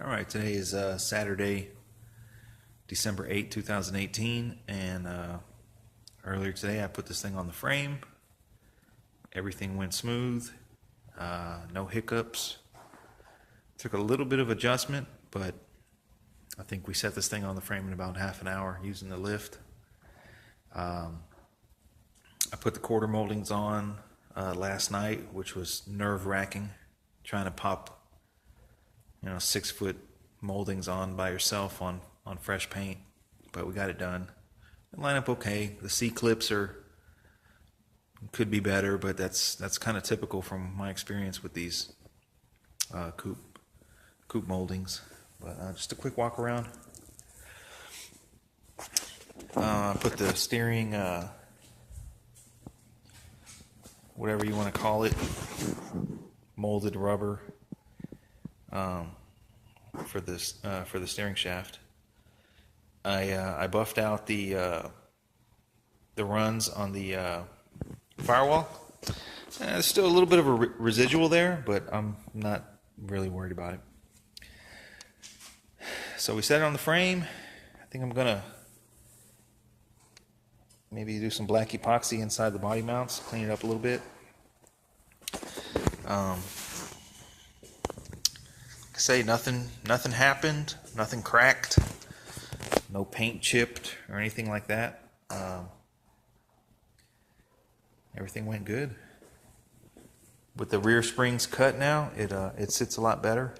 All right, today is Saturday, December 8, 2018, and earlier today I put this thing on the frame. Everything went smooth, no hiccups. Took a little bit of adjustment, but I think we set this thing on the frame in about half an hour using the lift. I put the quarter moldings on last night, which was nerve-wracking, trying to pop 6-foot moldings on by yourself on fresh paint, but we got it done. It lined up okay. The C-clips could be better, but that's kind of typical from my experience with these coupe moldings. But just a quick walk around. Put the steering, whatever you want to call it, molded rubber for the steering shaft. I buffed out the runs on the firewall. There's still a little bit of a residual there, but I'm not really worried about it. So we set it on the frame. I think I'm gonna maybe do some black epoxy inside the body mounts, clean it up a little bit. Say nothing happened, nothing cracked, no paint chipped or anything like that. Everything went good. With the rear springs cut now, it sits a lot better.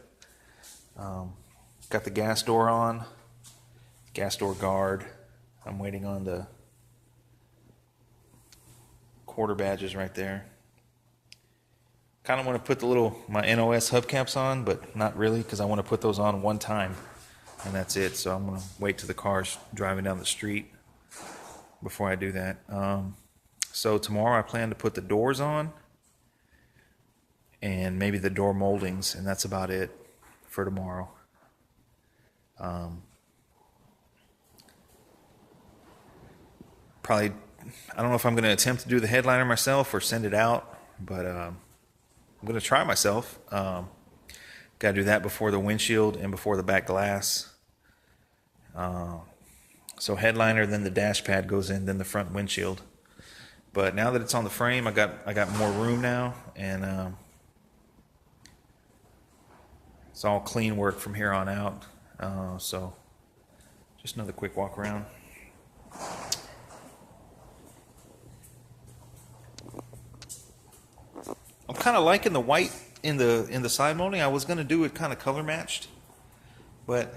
Got the gas door on, gas door guard. I'm waiting on the quarter badges right there. Kind of want to put my NOS hubcaps on, but not really, because I want to put those on one time, and that's it. So I'm going to wait till the car's driving down the street before I do that. So tomorrow I plan to put the doors on, and maybe the door moldings, and that's about it for tomorrow. Probably, I don't know if I'm going to attempt to do the headliner myself or send it out, but I'm going to try myself. Got to do that before the windshield and before the back glass. So headliner, then the dash pad goes in, then the front windshield. But now that it's on the frame, I got more room now, and it's all clean work from here on out. So just another quick walk around. I'm kind of liking the white in the side molding. I was going to do it kind of color matched, but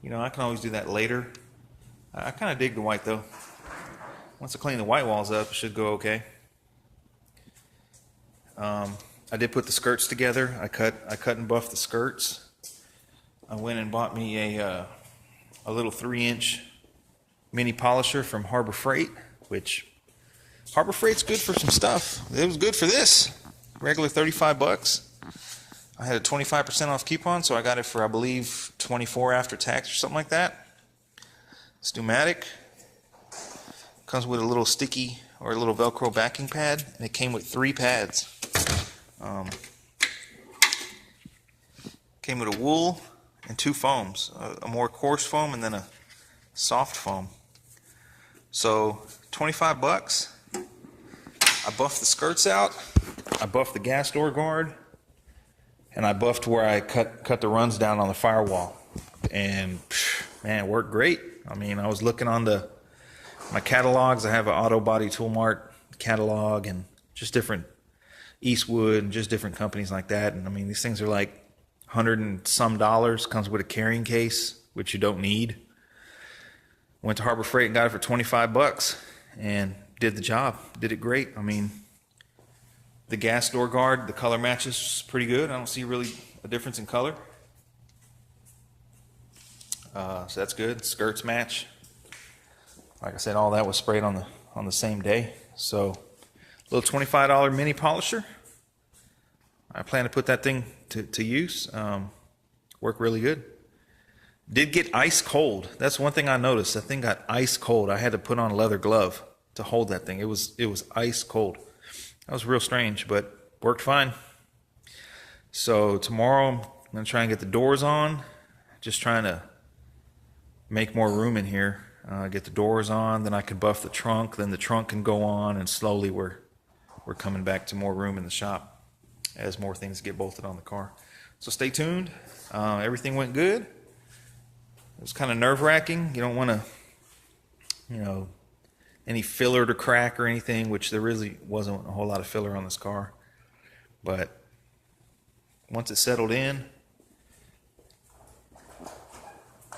I can always do that later. I kind of dig the white though. Once I clean the white walls up, it should go okay. I did put the skirts together. I cut and buffed the skirts. I went and bought me a little 3-inch mini polisher from Harbor Freight, which Harbor Freight's good for some stuff. It was good for this. Regular $35. I had a 25% off coupon, so I got it for, I believe, $24 after tax or something like that. It's pneumatic. Comes with a little sticky or a little Velcro backing pad, and it came with 3 pads. Came with a wool and 2 foams, a more coarse foam and then a soft foam. So $25. I buffed the skirts out. I buffed the gas door guard, and I buffed where I cut the runs down on the firewall, and man, it worked great. I mean, I was looking on my catalogs. I have an Auto Body Tool Mart catalog, and just different Eastwood and just different companies like that. And I mean, these things are like $100 and some. Comes with a carrying case, which you don't need. Went to Harbor Freight and got it for $25, and did the job. Did it great. I mean, the gas door guard, the color matches pretty good. I don't see really a difference in color. So that's good. Skirts match. Like I said, all that was sprayed on the same day. So a little $25 mini polisher. I plan to put that thing to use. Worked really good. Did get ice cold. That's one thing I noticed. That thing got ice cold. I had to put on a leather glove to hold that thing. It was ice cold. That was real strange, but worked fine. So tomorrow I'm going to try and get the doors on, just trying to make more room in here. Get the doors on, then I can buff the trunk, then the trunk can go on, and slowly we're coming back to more room in the shop as more things get bolted on the car. So stay tuned. Everything went good. It was kind of nerve-wracking. You don't want to, any filler to crack or anything, which there really wasn't a whole lot of filler on this car. But once it settled in,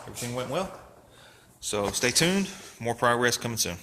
everything went well. So stay tuned. More progress coming soon.